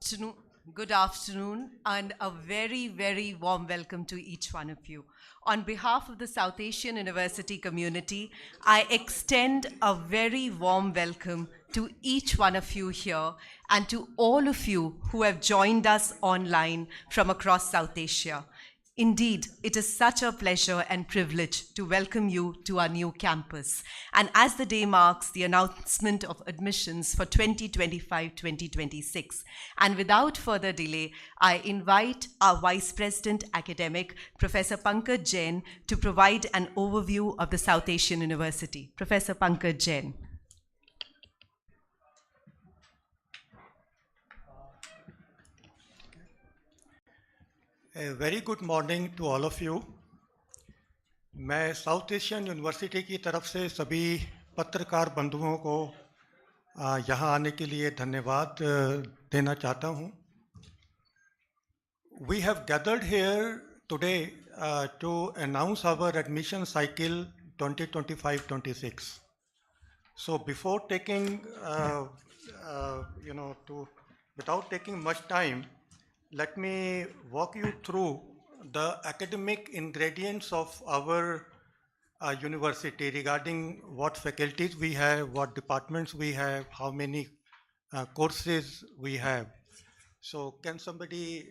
afternoon, good afternoon, and a very, very warm welcome to each one of you. On behalf of the South Asian University community, I extend a very warm welcome to each one of you here and to all of you who have joined us online from across South Asia. Indeed, it is such a pleasure and privilege to welcome you to our new campus. And as the day marks the announcement of admissions for 2025-2026, and without further delay, I invite our Vice President Academic, Professor Pankaj Jain, to provide an overview of the South Asian University. Professor Pankaj Jain. A very good morning to all of you. मैं south Asian university की तरफ से सभी पत्रकार बंधुओं को यहाँ आने के लिए धन्यवाद देना चाहता हूँ. We have gathered here today to announce our admission cycle 2025-26. So before taking, without taking much time, let me walk you through the academic ingredients of our university regarding what faculties we have, what departments we have, how many courses we have. So can somebody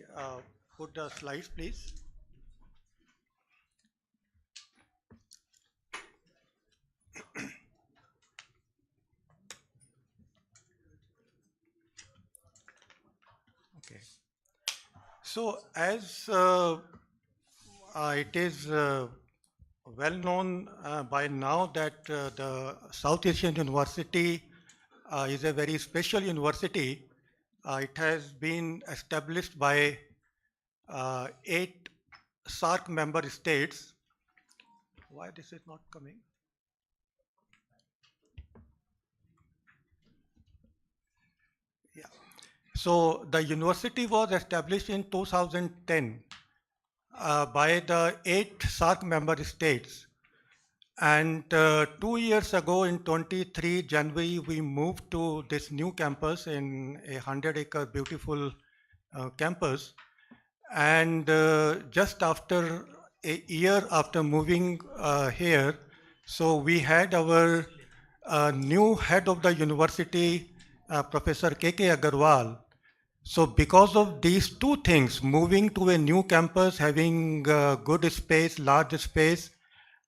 put the slides, please? Okay. So as it is well known by now that the South Asian University is a very special university. It has been established by 8 SAARC member states. Why this is not coming? Yeah. So the university was established in 2010 by the 8 SAARC member states. And 2 years ago in 23 January, we moved to this new campus in a 100-acre beautiful campus. And just after a year after moving here, so we had our new head of the university, Professor K.K. Agarwal. So because of these two things, moving to a new campus, having good space, large space,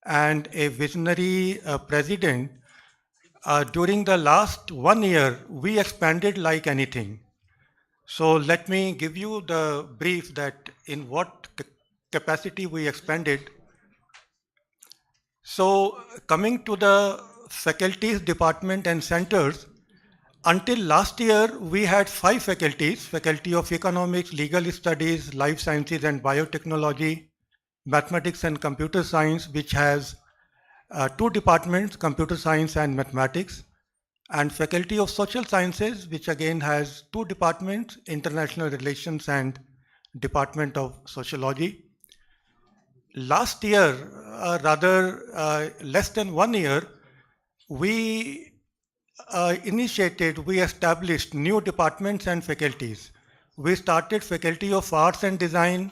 and a visionary president, during the last 1 year, we expanded like anything. So let me give you the brief that in what capacity we expanded. So coming to the faculties, department, and centers, until last year, we had 5 faculties: Faculty of Economics, Legal Studies, Life Sciences and Biotechnology, Mathematics and Computer Science, which has 2 departments, Computer Science and Mathematics, and Faculty of Social Sciences, which again has 2 departments, International Relations and Department of Sociology. Last year, less than 1 year, we established new departments and faculties. We started Faculty of Arts and Design.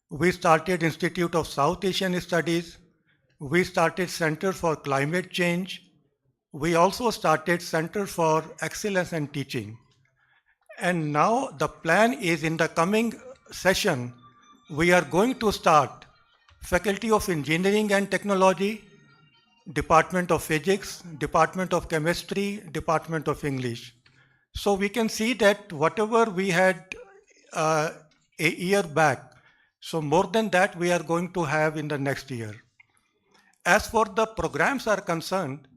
We started Institute of South Asian Studies. We started Center for Climate Change. We also started Center for Excellence and Teaching. And now the plan is in the coming session, we are going to start Faculty of Engineering and Technology, Department of Physics, Department of Chemistry, Department of English. So we can see that whatever we had a year back, so more than that we are going to have in the next year. As for the programs are concerned,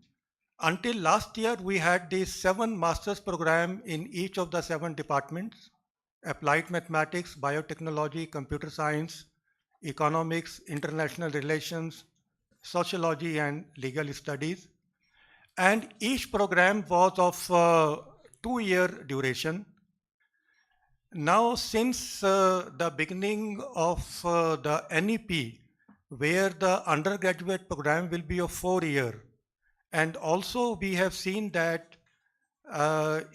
until last year we had these 7 master's programs in each of the 7 departments: Applied Mathematics, Biotechnology, Computer Science, Economics, International Relations, Sociology and Legal Studies. And each program was of 2-year duration. Now, since the beginning of the NEP, where the undergraduate program will be of 4 years, and also we have seen that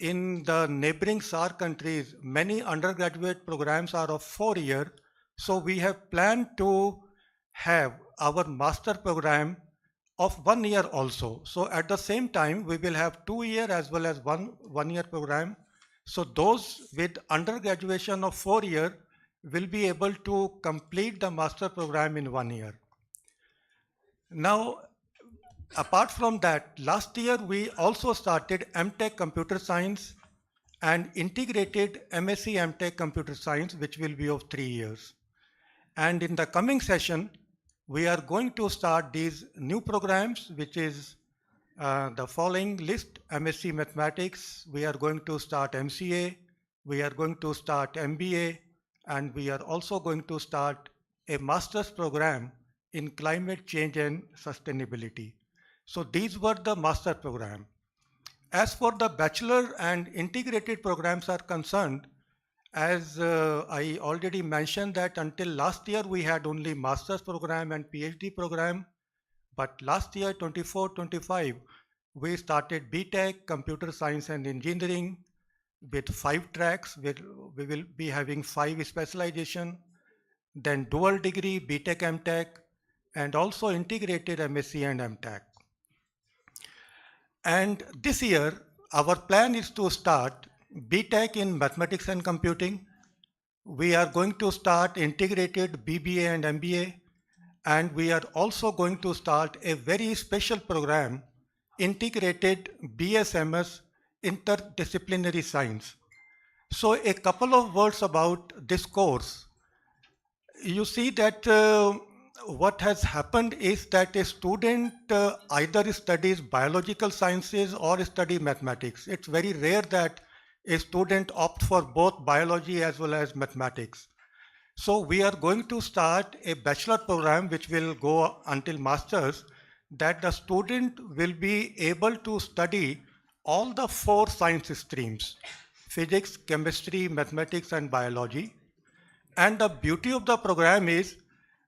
In the neighboring SAR countries, many undergraduate programs are of 4 year. So we have planned to have our master program of 1 year also. So at the same time, we will have 2 year as well as one year program. So those with undergraduation of 4 year will be able to complete the master program in 1 year. Now, apart from that, last year we also started MTech Computer Science and integrated MSc MTech Computer Science, which will be of 3 years. And in the coming session, we are going to start these new programs, which is the following list: MSc Mathematics, we are going to start MCA, we are going to start MBA, and we are also going to start a master's program in climate change and sustainability. So these were the master program. As for the bachelor and integrated programs are concerned, as I already mentioned that until last year we had only master's program and PhD program, but last year 24-25 we started BTech, Computer Science and Engineering with 5 tracks. We will be having 5 specialization, then dual degree BTech MTech, and also integrated MSc and MTech. And this year, our plan is to start BTech in Mathematics and Computing. We are going to start integrated BBA and MBA. And we are also going to start a very special program, integrated BSMS, Interdisciplinary Science. So a couple of words about this course. You see that what has happened is that a student either studies biological sciences or study mathematics. It's very rare that a student opts for both biology as well as mathematics. So we are going to start a bachelor program which will go until masters, that the student will be able to study all the 4 science streams: physics, chemistry, mathematics and biology. And the beauty of the program is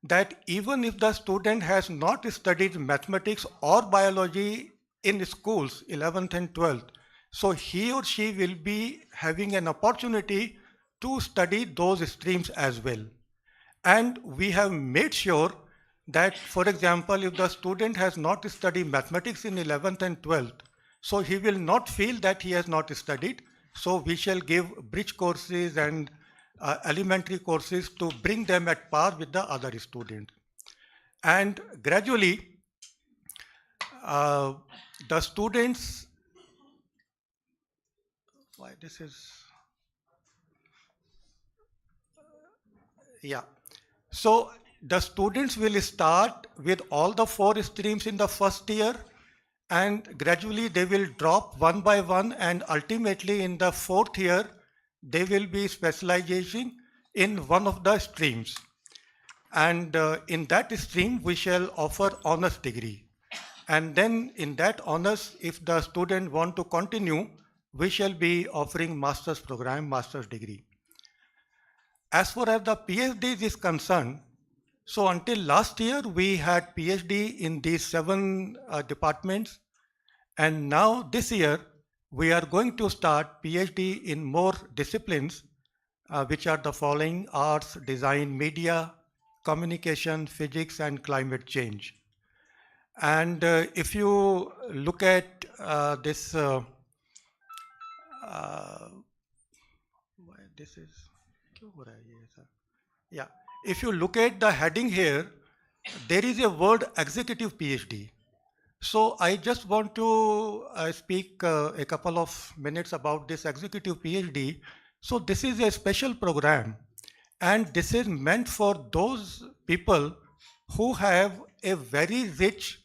that even if the student has not studied mathematics or biology in schools, 11th and 12th, so he or she will be having an opportunity to study those streams as well. And we have made sure that, for example, if the student has not studied mathematics in 11th and 12th, so he will not feel that he has not studied. So we shall give bridge courses and elementary courses to bring them at par with the other students. And gradually, the students, why this is, yeah. So the students will start with all the 4 streams in the first year, and gradually they will drop one by one, and ultimately in the 4th year, they will be specializing in one of the streams. And in that stream, we shall offer honors degree. And then in that honors, if the student want to continue, we shall be offering master's program, master's degree. As far as the PhD is concerned, so until last year, we had PhD in these 7 departments. And now this year, we are going to start PhD in more disciplines, which are the following: arts, design, media, communication, physics, and climate change. And if you look at this, this is, yeah. If you look at the heading here, there is a word executive PhD. So I just want to speak a couple of minutes about this executive PhD. So this is a special program, and this is meant for those people who have a very rich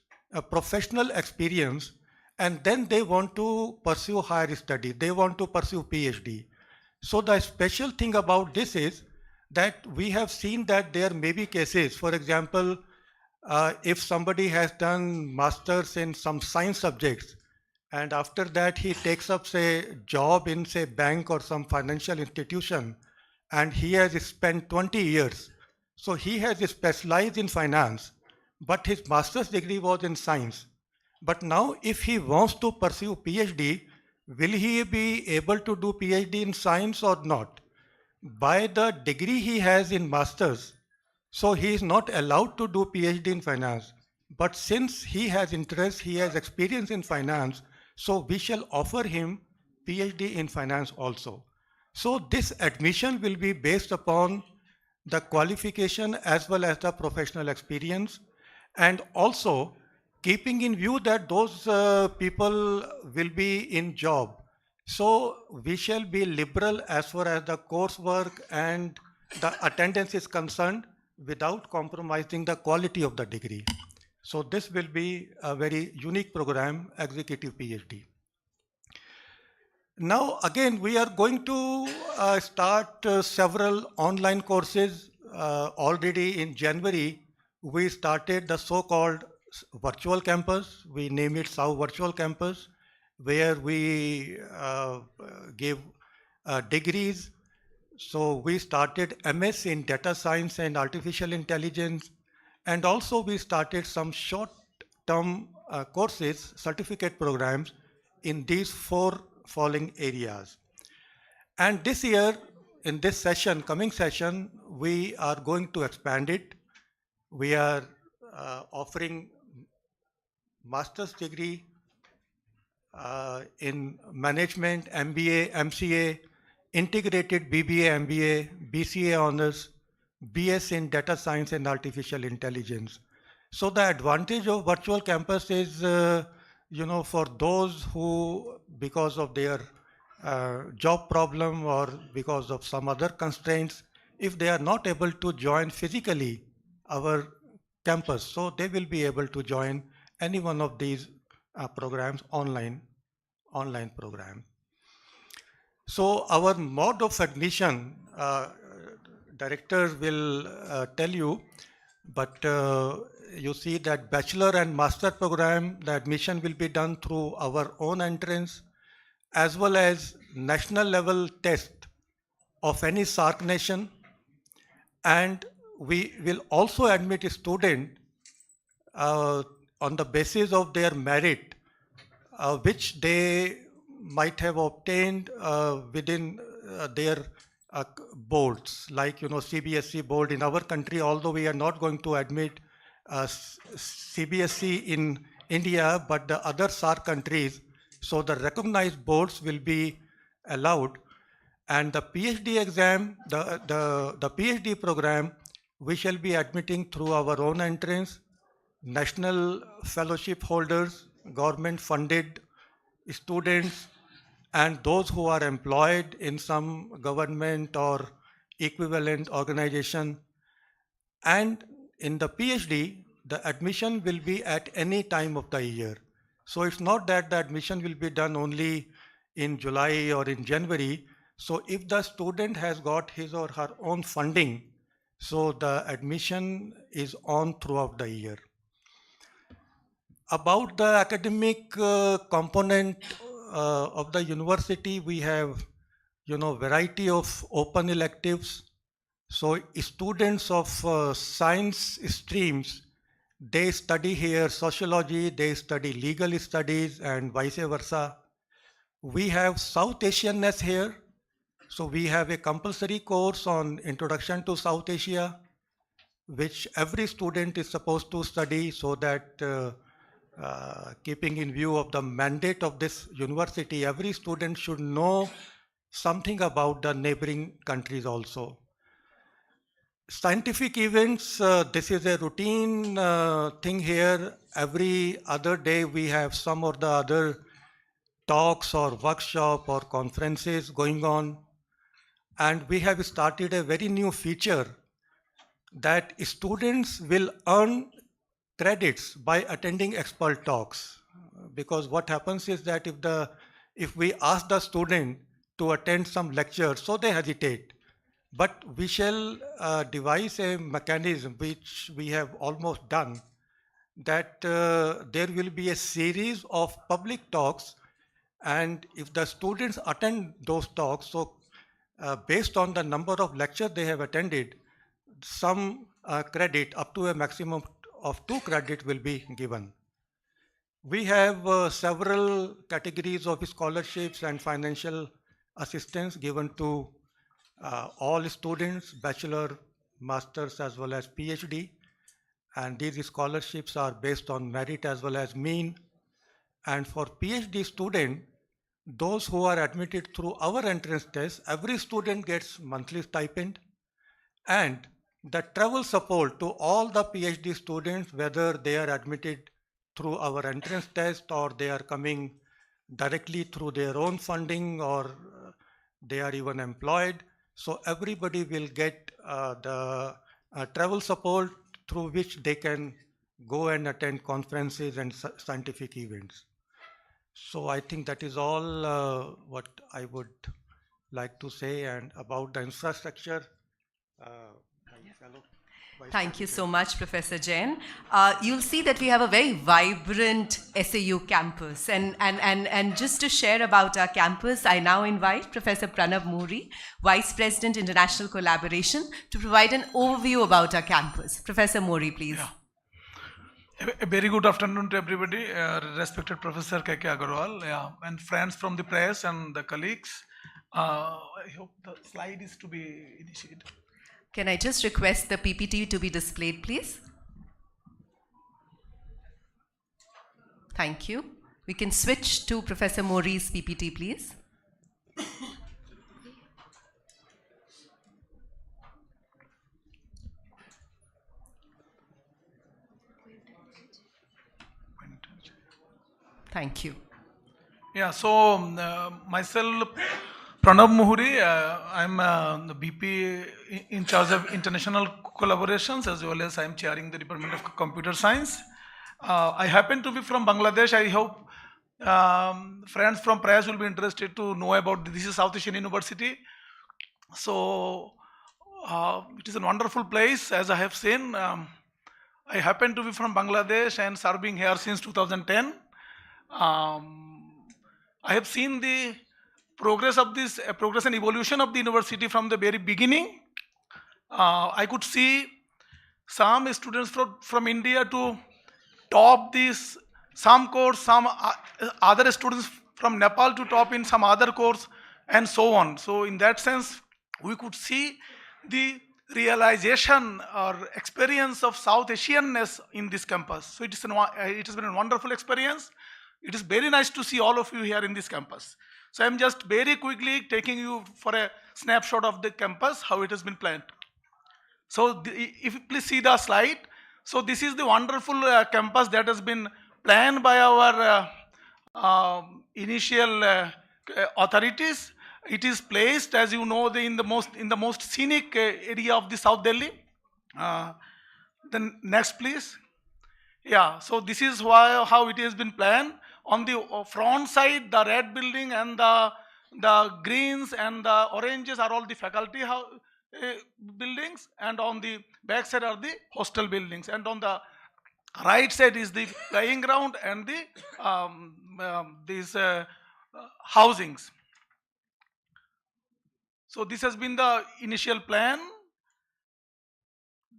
professional experience, and then they want to pursue higher study. They want to pursue PhD. So the special thing about this is that we have seen that there may be cases, for example, if somebody has done masters in some science subjects, and after that he takes up, say, job in, say, bank or some financial institution, and he has spent 20 years. So he has specialized in finance, but his master's degree was in science. But now if he wants to pursue PhD, Will he be able to do PhD in science or not? By the degree he has in masters, so he is not allowed to do PhD in finance. But since he has interest, he has experience in finance, so we shall offer him PhD in finance also. So this admission will be based upon the qualification as well as the professional experience, and also keeping in view that those people will be in job. So we shall be liberal as far as the coursework and the attendance is concerned without compromising the quality of the degree. So this will be a very unique program, Executive PhD. Now, again, we are going to start several online courses. Already in January, we started the so-called virtual campus. We name it SAU Virtual Campus, where we give degrees. So we started MS in data science and artificial intelligence, and also we started some short-term courses, certificate programs in these four following areas. And this year, in this session, coming session, we are going to expand it. We are offering master's degree in management, MBA, MCA, integrated BBA, MBA, BCA honors, BS in data science and artificial intelligence. So the advantage of virtual campus is, for those who, because of their job problem or because of some other constraints, if they are not able to join physically our campus, so they will be able to join any one of these programs online program. So our mode of admission, director will tell you, but you see that bachelor and master program, the admission will be done through our own entrance as well as national level test of any SARC nation, and we will also admit a student on the basis of their merit, which they might have obtained within their boards, like CBSE board in our country. Although we are not going to admit CBSE in India, but the other SARC countries, so the recognized boards will be allowed. And the PhD exam, the PhD program, we shall be admitting through our own entrance, national fellowship holders, government funded students, and those who are employed in some government or equivalent organization. And in the PhD, the admission will be at any time of the year. So it's not that the admission will be done only in July or in January. So if the student has got his or her own funding, so the admission is on throughout the year. About the academic component of the university, we have, variety of open electives. So students of science streams, they study here sociology, they study legal studies, and vice versa. We have South Asianness here. So we have a compulsory course on Introduction to South Asia, which every student is supposed to study, so that keeping in view of the mandate of this university, every student should know something about the neighboring countries also. Scientific events, this is a routine thing here. Every other day we have some or the other talks or workshop or conferences going on. And we have started a very new feature that students will earn credits by attending expert talks. Because what happens is that if we ask the student to attend some lecture, so they hesitate. But we shall devise a mechanism, which we have almost done, that there will be a series of public talks, and if the students attend those talks, so based on the number of lectures they have attended, some credit up to a maximum of 2 credits will be given. We have several categories of scholarships and financial assistance given to all students, bachelor, masters, as well as PhD. And these scholarships are based on merit as well as mean. And for PhD student, those who are admitted through our entrance test, every student gets monthly stipend, and the travel support to all the PhD students, whether they are admitted through our entrance test or they are coming directly through their own funding or they are even employed. So everybody will get the travel support through which they can go and attend conferences and scientific events. So I think that is all what I would like to say. And about the infrastructure, my fellow Vice Thank you President. so much, Professor Jain. You'll see that we have a very vibrant SAU campus. And just to share about our campus, I now invite Professor Pranav Muri, Vice President, International Collaboration, to provide an overview about our campus. Professor Muri, please. Yeah. A very good afternoon to everybody, respected Professor K.K. Agarwal, and friends from the press and the colleagues. I hope the slide is to be initiated. Can I just request the PPT to be displayed, please? Thank you. We can switch to Professor Mori's PPT, please. Thank you. Yeah, so myself, Pranav Muhuri, I'm the BP in charge of international collaborations, as well as I'm chairing the Department of Computer Science. I happen to be from Bangladesh. I hope friends from press will be interested to know about this is South Asian University. So it is a wonderful place, as I have seen. I happen to be from Bangladesh and serving here since 2010. I have seen the progress of this progress and evolution of the university from the very beginning. I could see some students from India to top this some course, some other students from Nepal to top in some other course, and so on. So in that sense, we could see the realization or experience of South Asianness in this campus. So it has been a wonderful experience. It is very nice to see all of you here in this campus. So I'm just very quickly taking you for a snapshot of the campus, how it has been planned. So if you please see the slide. So this is the wonderful campus that has been planned by our initial authorities. It is placed, as you know, in the most scenic area of the South Delhi. Then next, please. Yeah. So this is how it has been planned. On the front side, the red building and the greens and the oranges are all the faculty buildings, and on the back side are the hostel buildings, and on the right side is the playing ground and the these housings. So this has been the initial plan.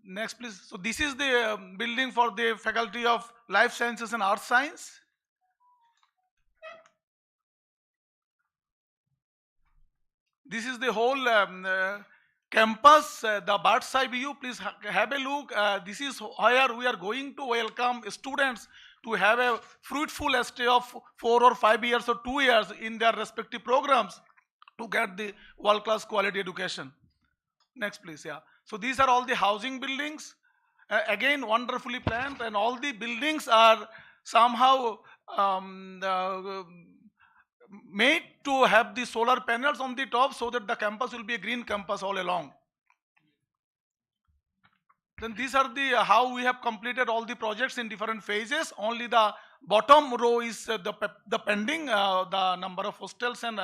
Next, please. So this is the building for the Faculty of Life Sciences and Earth Science. This is the whole campus, the bird's eye view. Please have a look. This is where we are going to welcome students to have a fruitful stay of 4 or 5 years or 2 years in their respective programs to get the world-class quality education. Next, please. Yeah. So these are all the housing buildings. Again, wonderfully planned, and all the buildings are somehow made to have the solar panels on the top, so that the campus will be a green campus all along. Then these are the how we have completed all the projects in different phases. Only the bottom row is the pending, the number of hostels and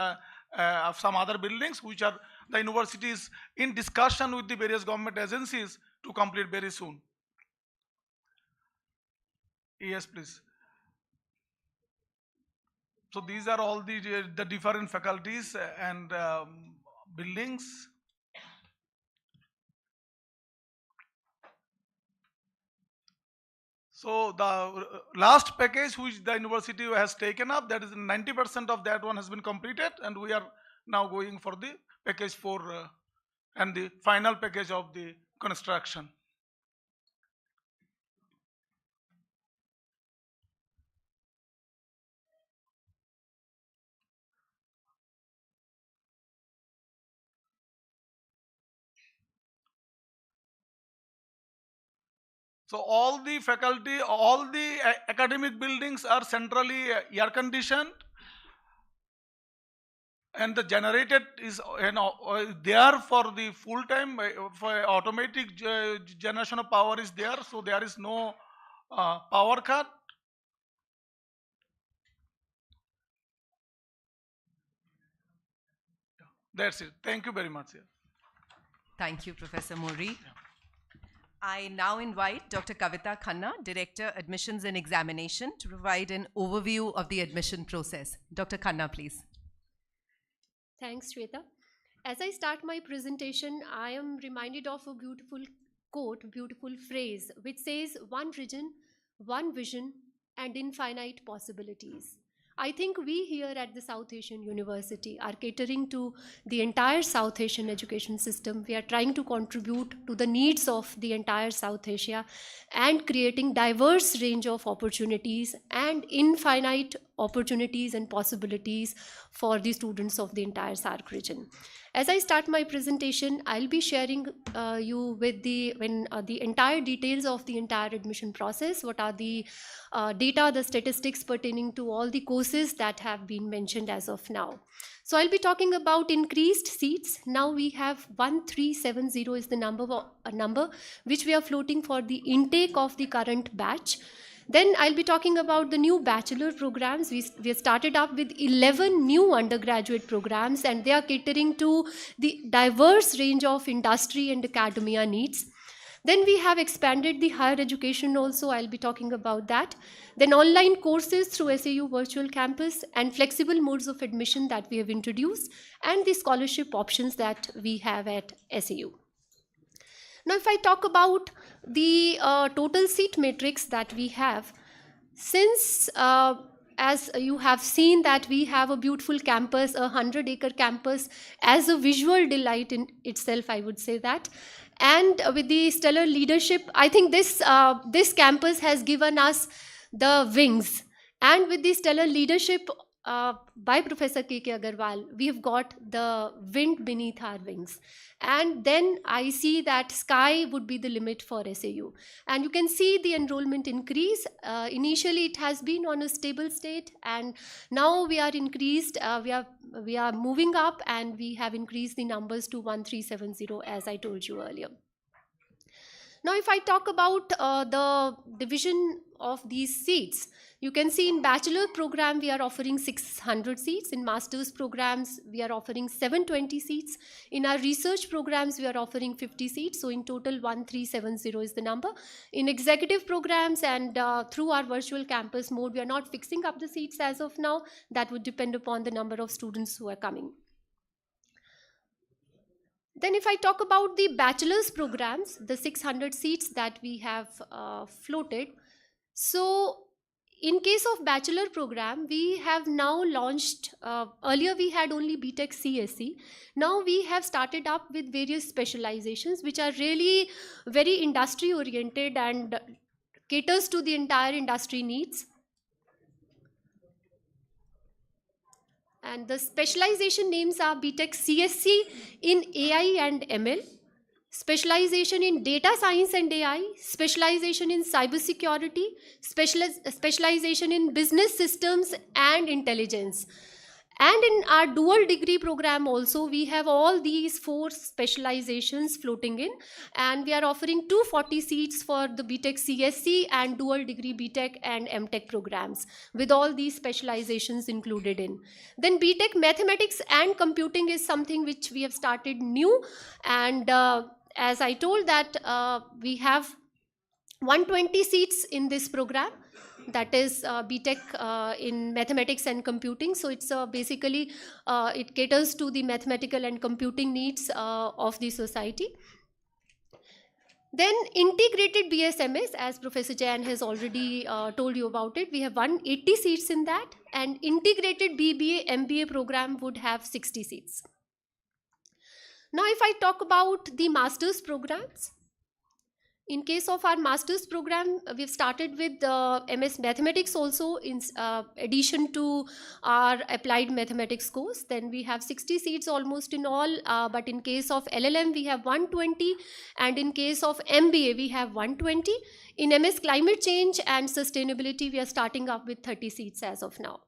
some other buildings, which are the universities in discussion with the various government agencies to complete very soon. Yes, please. So these are all the different faculties and buildings. So the last package which the university has taken up, that is 90% of that one has been completed, and we are now going for the package 4 and the final package of the construction. So all the faculty, all the academic buildings are centrally air conditioned, and the generated is there for the full time, for automatic generation of power is there, so there is no power cut. That's it. Thank you very much. Thank you, Professor Mori. I now invite Dr. Kavita Khanna, Director, Admissions and Examination, to provide an overview of the admission process. Dr. Khanna, please. Thanks, Shweta. As I start my presentation, I am reminded of a beautiful quote, beautiful phrase, which says, "One region, one vision, and infinite possibilities." I think we here at the South Asian University are catering to the entire South Asian education system. We are trying to contribute to the needs of the entire South Asia and creating diverse range of opportunities and infinite opportunities and possibilities for the students of the entire SARC region. As I start my presentation, I'll be sharing you with the entire details of the entire admission process. What are the data, the statistics pertaining to all the courses that have been mentioned as of now. So I'll be talking about increased seats. Now we have 1370 is the number which we are floating for the intake of the current batch. Then I'll be talking about the new bachelor programs. We started up with 11 new undergraduate programs, and they are catering to the diverse range of industry and academia needs. Then we have expanded the higher education also. I'll be talking about that. Then online courses through SAU Virtual Campus and flexible modes of admission that we have introduced, and the scholarship options that we have at SAU. Now, if I talk about the total seat matrix that we have, since as you have seen that we have a beautiful campus, a 100-acre campus as a visual delight in itself, I would say that. And with the stellar leadership, I think this campus has given us the wings. And with the stellar leadership by Professor K.K. Agarwal, we have got the wind beneath our wings. And then I see that sky would be the limit for SAU. And you can see the enrollment increase. Initially, it has been on a stable state, and now we are increased. We are moving up, and we have increased the numbers to 1370, as I told you earlier. Now, if I talk about the division of these seats, you can see in bachelor program, we are offering 600 seats. In master's programs, we are offering 720 seats. In our research programs, we are offering 50 seats. So in total, 1370 is the number. In executive programs and through our virtual campus mode, we are not fixing up the seats as of now. That would depend upon the number of students who are coming. Then if I talk about the bachelor's programs, the 600 seats that we have floated. So in case of bachelor program, we have now launched, earlier we had only BTech CSE. Now we have started up with various specializations which are really very industry oriented and caters to the entire industry needs. And the specialization names are BTech CSE in AI and ML, specialization in data science and AI, specialization in cybersecurity, specialization in business systems and intelligence. And in our dual degree program also, we have all these 4 specializations floating in, and we are offering 240 seats for the BTech CSE and dual degree BTech and MTech programs with all these specializations included in. Then BTech Mathematics and Computing is something which we have started new, and as I told that we have 120 seats in this program, that is BTech in Mathematics and Computing. So it's basically, it caters to the mathematical and computing needs of the society. Then integrated BSMS, as Professor Jain has already told you about it, we have 180 seats in that, and integrated BBA MBA program would have 60 seats. Now, if I talk about the master's programs, in case of our master's program, we've started with MS Mathematics also in addition to our applied mathematics course. Then we have 60 seats almost in all, but in case of LLM, we have 120, and in case of MBA, we have 120. In MS Climate Change and Sustainability, we are starting up with 30 seats as of now.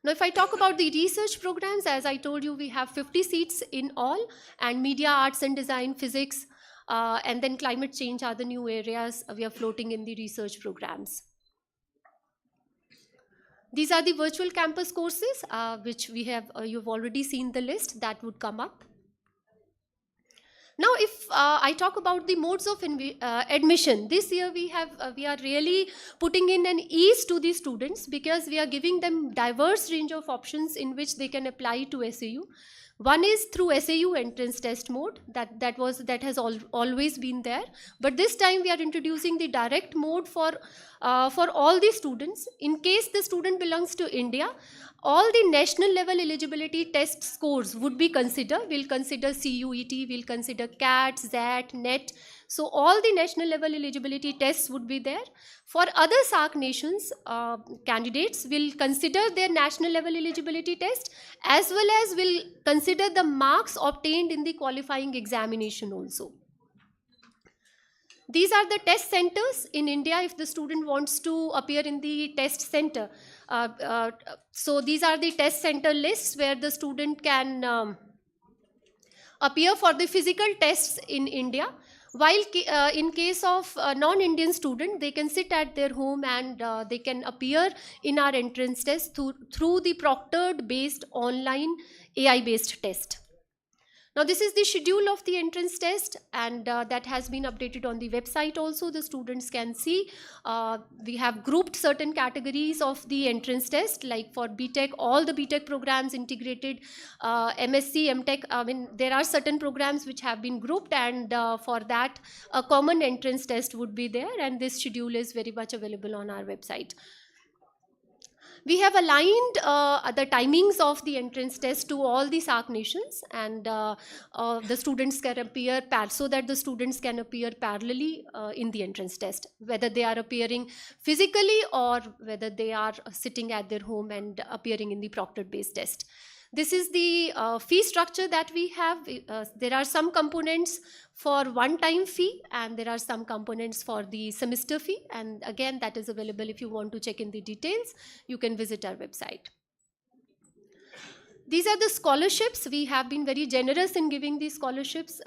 Now, if I talk about the research programs, as I told you, we have 50 seats in all, and media, arts and design, physics, and then climate change are the new areas we are floating in the research programs. These are the virtual campus courses, which we have, you've already seen the list that would come up. Now, if I talk about the modes of admission, this year we are really putting in an ease to the students, because we are giving them diverse range of options in which they can apply to SAU. One is through SAU entrance test mode, that has always been there, but this time we are introducing the direct mode for all the students. In case the student belongs to India, all the national level eligibility test scores would be considered. We'll consider CUET, we'll consider CAT, ZAT, NET. So all the national level eligibility tests would be there. For other SAARC nations, candidates will consider their national level eligibility test, as well as will consider the marks obtained in the qualifying examination also. These are the test centers in India if the student wants to appear in the test center. So these are the test center lists where the student can appear for the physical tests in India. While in case of non-Indian student, they can sit at their home and they can appear in our entrance test through the proctored based online AI based test. Now, this is the schedule of the entrance test, and that has been updated on the website also. The students can see. We have grouped certain categories of the entrance test, like for BTech, all the BTech programs integrated, MSc, MTech. I mean, there are certain programs which have been grouped, and for that, a common entrance test would be there, and this schedule is very much available on our website. We have aligned the timings of the entrance test to all the SAARC nations, and the students can appear so that the students can appear parallelly in the entrance test, whether they are appearing physically or whether they are sitting at their home and appearing in the proctored based test. This is the fee structure that we have. There are some components for one-time fee, and there are some components for the semester fee. And again, that is available if you want to check in the details. You can visit our website. These are the scholarships. We have been very generous in giving these scholarships.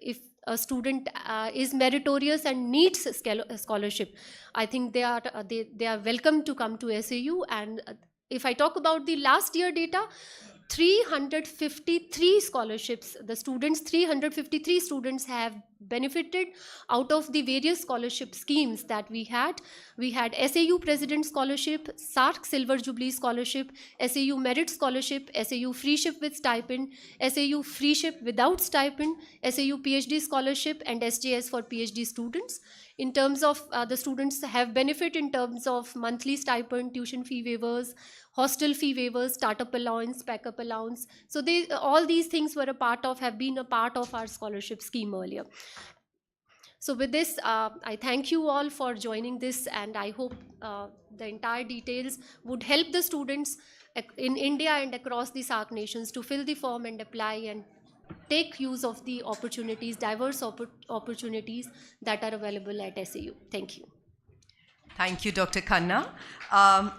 If a student is meritorious and needs a scholarship, I think they are welcome to come to SAU. And if I talk about the last year data, 353 scholarships, the students, 353 students have benefited out of the various scholarship schemes that we had. We had SAU President Scholarship, SAARC Silver Jubilee Scholarship, SAU Merit Scholarship, SAU Free Ship with Stipend, SAU Free Ship without Stipend, SAU PhD Scholarship, and SJS for PhD students. In terms of the students have benefit in terms of monthly stipend, tuition fee waivers, hostel fee waivers, startup allowance, backup allowance. So all these things have been a part of our scholarship scheme earlier. So with this, I thank you all for joining this, and I hope the entire details would help the students in India and across the SAARC nations to fill the form and apply and take use of the opportunities, diverse opportunities that are available at SAU. Thank you. Thank you, Dr. Khanna.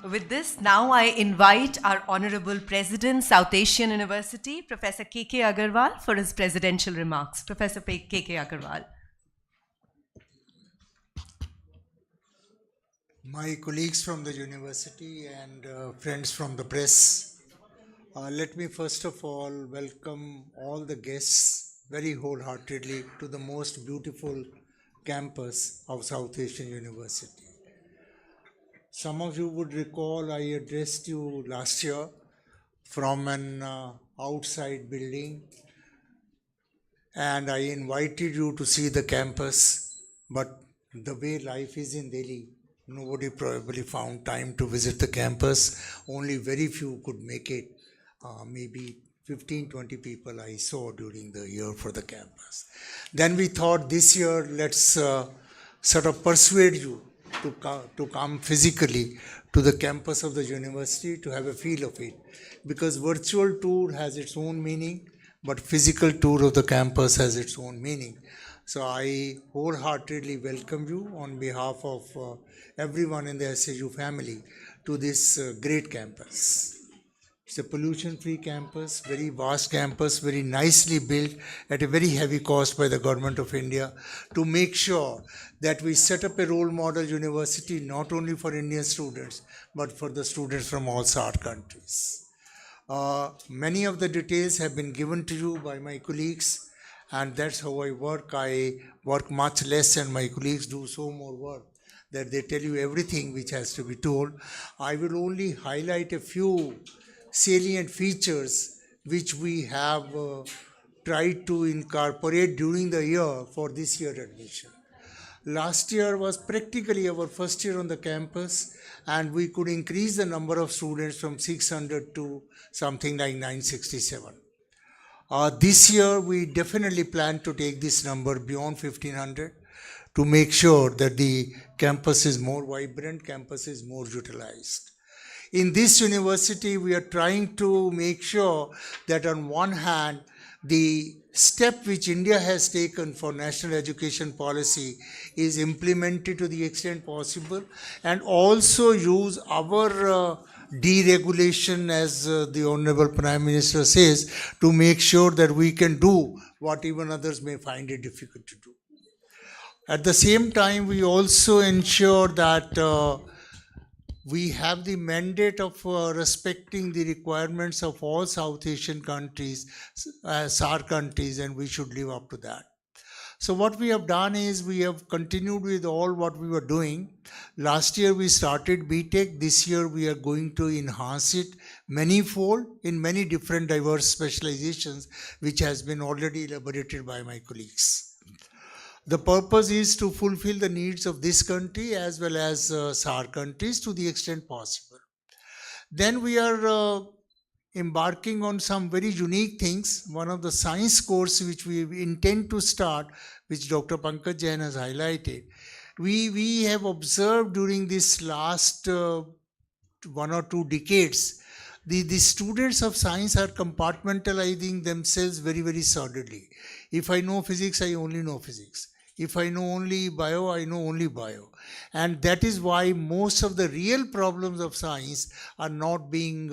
With this, now I invite our Honorable President, South Asian University, Professor K.K. Agarwal, for his presidential remarks. Professor K.K. Agarwal. My colleagues from the university and friends from the press, let me first of all welcome all the guests very wholeheartedly to the most beautiful campus of South Asian University. Some of you would recall I addressed you last year from an outside building and I invited you to see the campus, but the way life is in Delhi, nobody probably found time to visit the campus. Only very few could make it. Maybe 15-20 people I saw during the year for the campus. Then we thought this year, let's sort of persuade you to come physically to the campus of the university to have a feel of it. Because virtual tour has its own meaning, but physical tour of the campus has its own meaning. So I wholeheartedly welcome you on behalf of everyone in the SAU family to this great campus. It's a pollution-free campus, very vast campus, very nicely built at a very heavy cost by the government of India to make sure that we set up a role model university not only for Indian students, but for the students from all SAARC countries. Many of the details have been given to you by my colleagues, and that's how I work. I work much less, and my colleagues do so more work that they tell you everything which has to be told. I will only highlight a few salient features which we have tried to incorporate during the year for this year admission. Last year was practically our first year on the campus, and we could increase the number of students from 600 to something like 967. This year we definitely plan to take this number beyond 1500 to make sure that the campus is more vibrant, campus is more utilized. In this university, we are trying to make sure that on one hand, the step which India has taken for national education policy is implemented to the extent possible, and also use our deregulation, as the Honorable Prime Minister says, to make sure that we can do what even others may find it difficult to do. At the same time, we also ensure that we have the mandate of respecting the requirements of all South Asian countries, SAARC countries, and we should live up to that. So what we have done is we have continued with all what we were doing. Last year we started BTech. This year we are going to enhance it manifold in many different diverse specializations, which has been already elaborated by my colleagues. The purpose is to fulfill the needs of this country as well as SAARC countries to the extent possible. Then we are embarking on some very unique things. One of the science course which we intend to start, which Dr. Pankaj Jain has highlighted, we have observed during this last 1 or 2 decades, the students of science are compartmentalizing themselves very, very solidly. If I know physics, I only know physics. If I know only bio, I know only bio. And that is why most of the real problems of science are not being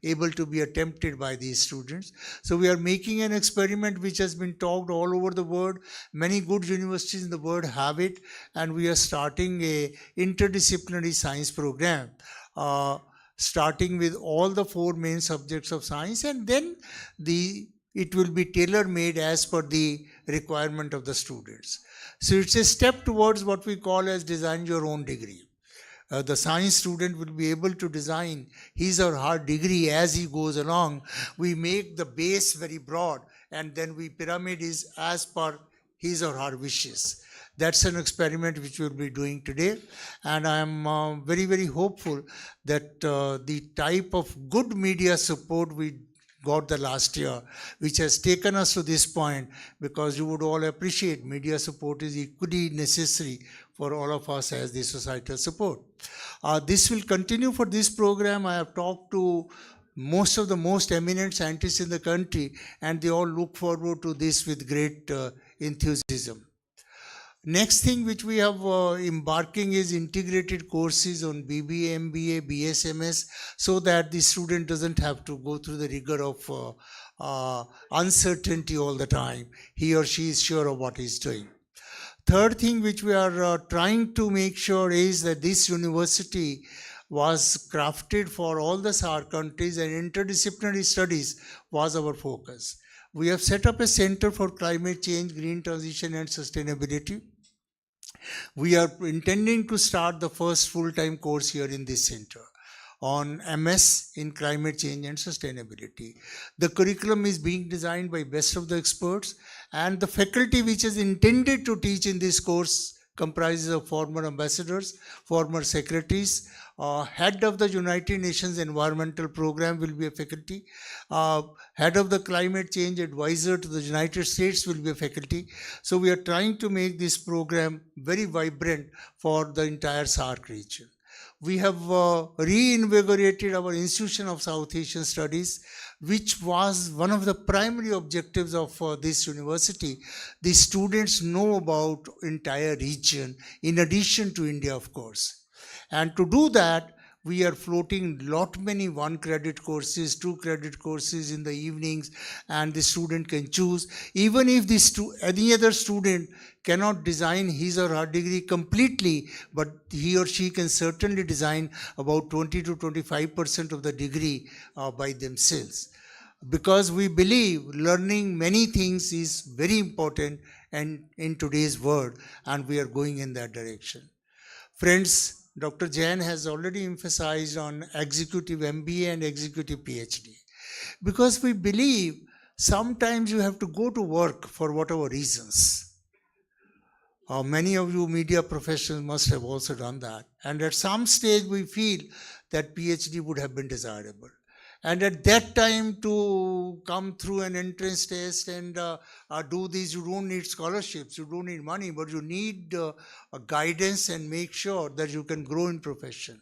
able to be attempted by these students. So we are making an experiment which has been talked all over the world. Many good universities in the world have it, and we are starting a interdisciplinary science program. Starting with all the 4 main subjects of science, and then it will be tailor-made as per the requirement of the students. So it's a step towards what we call as design your own degree. The science student will be able to design his or her degree as he goes along. We make the base very broad, and then we pyramid is as per his or her wishes. That's an experiment which we'll be doing today, and I am very, very hopeful that the type of good media support we got the last year, which has taken us to this point, because you would all appreciate media support is equally necessary for all of us as the societal support. This will continue for this program. I have talked to most of the most eminent scientists in the country, and they all look forward to this with great enthusiasm. Next thing which we have embarking is integrated courses on BBA, MBA, BSMS, so that the student doesn't have to go through the rigor of uncertainty all the time. He or she is sure of what he's doing. Third thing which we are trying to make sure is that this university was crafted for all the SAARC countries, and interdisciplinary studies was our focus. We have set up a Center for Climate Change, Green Transition and Sustainability. We are intending to start the first full-time course here in this center. on MS in climate change and sustainability. The curriculum is being designed by best of the experts, and the faculty which is intended to teach in this course comprises of former ambassadors, former secretaries, head of the United Nations Environmental Program will be a faculty, head of the climate change advisor to the United States will be a faculty. So we are trying to make this program very vibrant for the entire SAARC region. We have reinvigorated our Institution of South Asian Studies, which was one of the primary objectives of this university. The students know about entire region in addition to India, of course. And to do that, we are floating lot many 1 credit courses, 2 credit courses in the evenings, and the student can choose. Even if any other student cannot design his or her degree completely, but he or she can certainly design about 20 to 25% of the degree by themselves. Because we believe learning many things is very important and in today's world, and we are going in that direction. Friends, Dr. Jain has already emphasized on executive MBA and executive PhD. Because we believe sometimes you have to go to work for whatever reasons. Many of you media professionals must have also done that. And at some stage we feel that PhD would have been desirable. And at that time, to come through an entrance test and do this, you don't need scholarships, you don't need money, but you need guidance and make sure that you can grow in profession.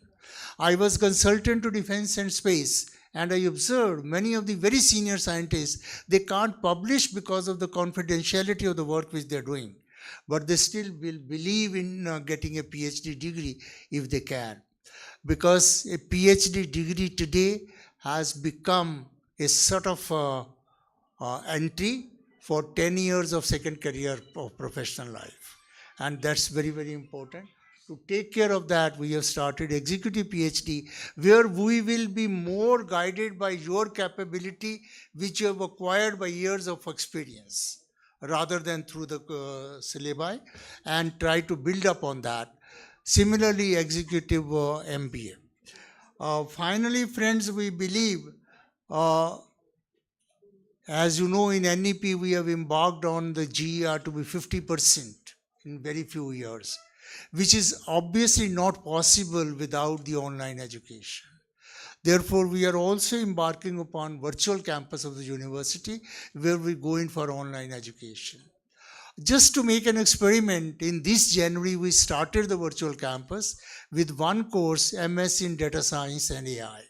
I was consultant to Defense and Space, and I observed many of the very senior scientists, they can't publish because of the confidentiality of the work which they're doing. But they still will believe in getting a PhD degree if they can. Because a PhD degree today has become a sort of entry for 10 years of second career of professional life. And that's very, very important. To take care of that, we have started Executive PhD, where we will be more guided by your capability, which you have acquired by years of experience, rather than through the syllabi, and try to build up on that. Similarly, Executive MBA. Finally, friends, we believe, as you know, in NEP, we have embarked on the GER to be 50% in very few years, which is obviously not possible without the online education. Therefore, we are also embarking upon virtual campus of the university, where we go in for online education. Just to make an experiment, in this January, we started the virtual campus with one course, MS in Data Science and AI,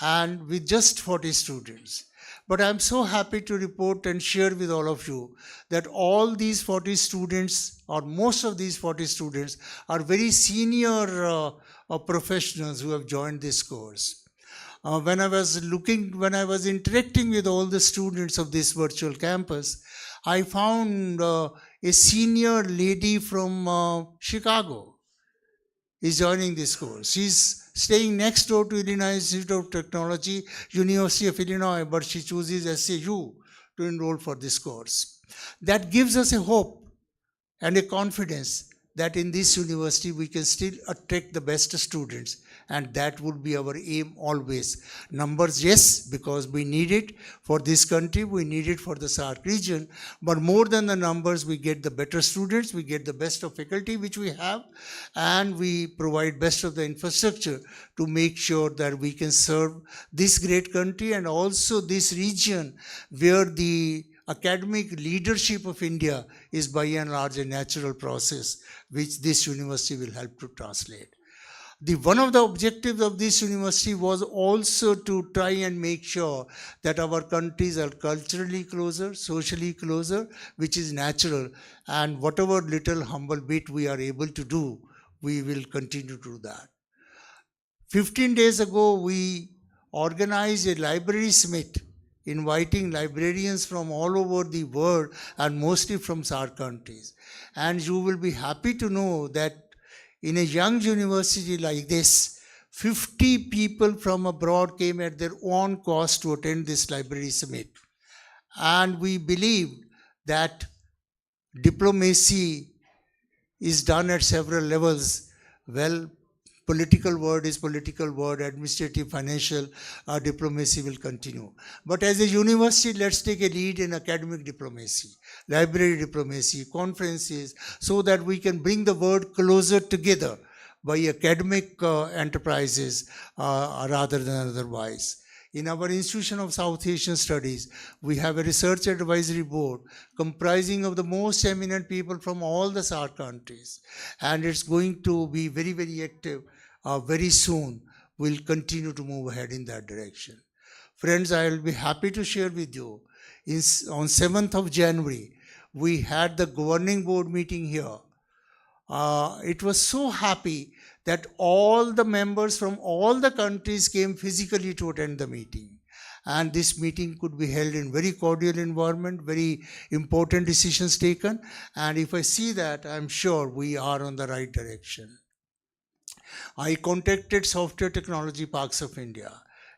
and with just 40 students. But I'm so happy to report and share with all of you that all these 40 students, or most of these 40 students, are very senior professionals who have joined this course. When I was interacting with all the students of this virtual campus, I found a senior lady from Chicago is joining this course. She's staying next door to Illinois Institute of Technology, University of Illinois, but she chooses SAU to enroll for this course. That gives us a hope and a confidence that in this university we can still attract the best students, and that would be our aim always. Numbers, yes, because we need it for this country, we need it for the SAARC region, but more than the numbers, we get the better students, we get the best of faculty which we have, and we provide best of the infrastructure to make sure that we can serve this great country and also this region where the academic leadership of India is by and large a natural process which this university will help to translate. One of the objectives of this university was also to try and make sure that our countries are culturally closer, socially closer, which is natural, and whatever little humble bit we are able to do, we will continue to do that. 15 days ago, we organized a library summit inviting librarians from all over the world and mostly from SAARC countries. And you will be happy to know that in a young university like this, 50 people from abroad came at their own cost to attend this library summit. And we believe that diplomacy is done at several levels. Well, Political word is political word, administrative, financial diplomacy will continue. But as a university, let's take a lead in academic diplomacy, library diplomacy, conferences, so that we can bring the word closer together by academic enterprises rather than otherwise. In our Institution of South Asian Studies, we have a research advisory board comprising of the most eminent people from all the SAARC countries. And it's going to be very, very active very soon. We'll continue to move ahead in that direction. Friends, I will be happy to share with you. On 7th of January, we had the governing board meeting here. It was so happy that all the members from all the countries came physically to attend the meeting. And this meeting could be held in very cordial environment, very important decisions taken. And if I see that, I'm sure we are on the right direction. I contacted Software Technology Parks of India,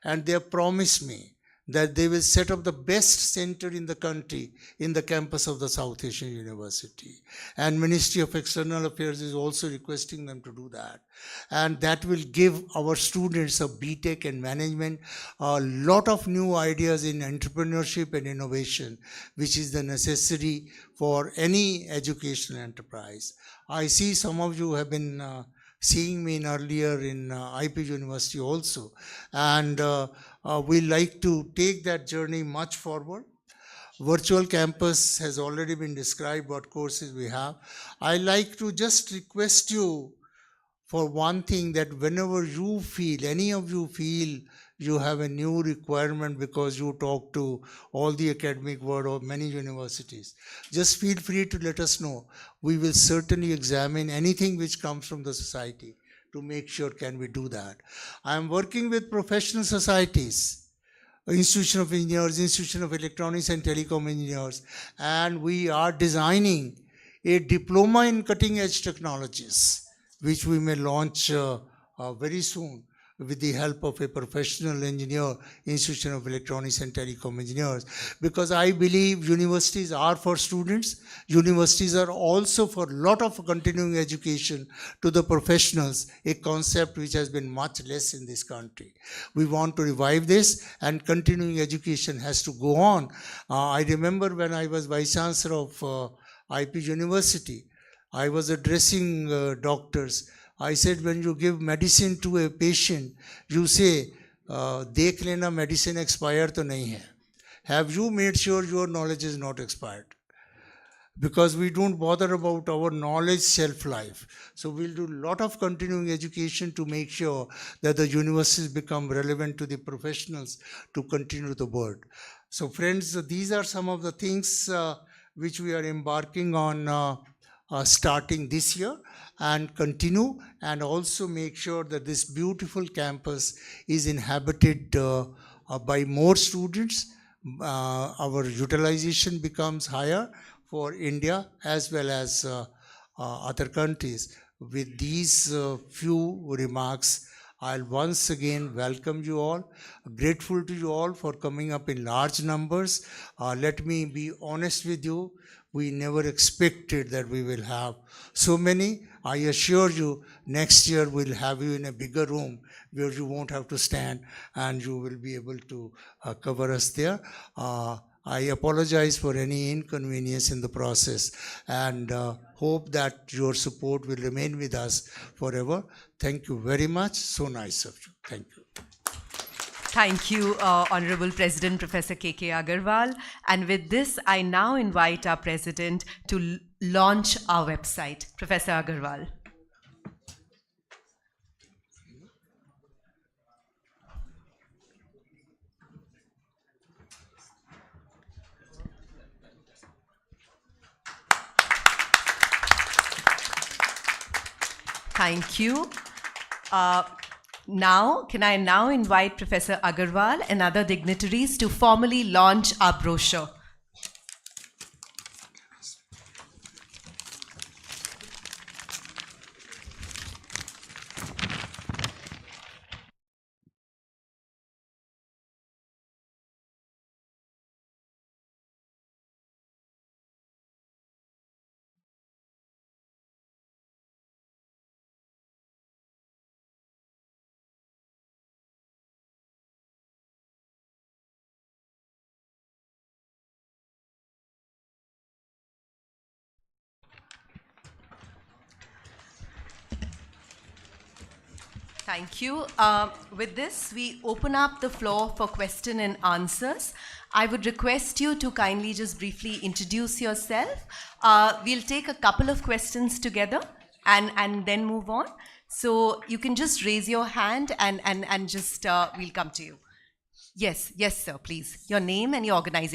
and they have promised me that they will set up the best center in the country in the campus of the South Asian University. And Ministry of External Affairs is also requesting them to do that. And that will give our students of BTech and management a lot of new ideas in entrepreneurship and innovation, which is the necessity for any educational enterprise. I see some of you have been seeing me earlier in IP University also. And we like to take that journey much forward. Virtual campus has already been described what courses we have. I like to just request you for one thing, that whenever you feel, any of you feel you have a new requirement because you talk to all the academic world or many universities, just feel free to let us know. We will certainly examine anything which comes from the society to make sure can we do that. I am working with professional societies, Institution of Engineers, Institution of Electronics and Telecom Engineers, and we are designing a diploma in cutting edge technologies, which we may launch very soon with the help of a professional engineer, Institution of Electronics and Telecom Engineers. Because I believe universities are for students. Universities are also for a lot of continuing education to the professionals, a concept which has been much less in this country. We want to revive this, and continuing education has to go on. I remember when I was Vice Chancellor of IP University, I was addressing doctors. I said, when you give medicine to a patient, you say, देख लेना medicine expired तो नहीं है. Have you made sure your knowledge is not expired? Because we don't bother about our knowledge shelf life. So we'll do a lot of continuing education to make sure that the universities become relevant to the professionals to continue the work. So friends, these are some of the things which we are embarking on starting this year, and continue, and also make sure that this beautiful campus is inhabited by more students. Our utilization becomes higher for India as well as other countries. With these few remarks, I'll once again welcome you all. Grateful to you all for coming up in large numbers. Let me be honest with you. We never expected that we will have so many. I assure you, next year we'll have you in a bigger room where you won't have to stand and you will be able to cover us there. I apologize for any inconvenience in the process, and hope that your support will remain with us forever. Thank you very much. So nice of you. Thank you. Thank you, Honorable President Professor K.K. Agarwal. And with this, I now invite our President to launch our website. Professor Agarwal. Thank you. Can I now invite Professor Agarwal and other dignitaries to formally launch our brochure. Thank you. With this, we open up the floor for question and answers. I would request you to kindly just briefly introduce yourself. We'll take a couple of questions together and then move on. So you can just raise your hand and just we'll come to you. Yes, sir, please. Your name and your organization.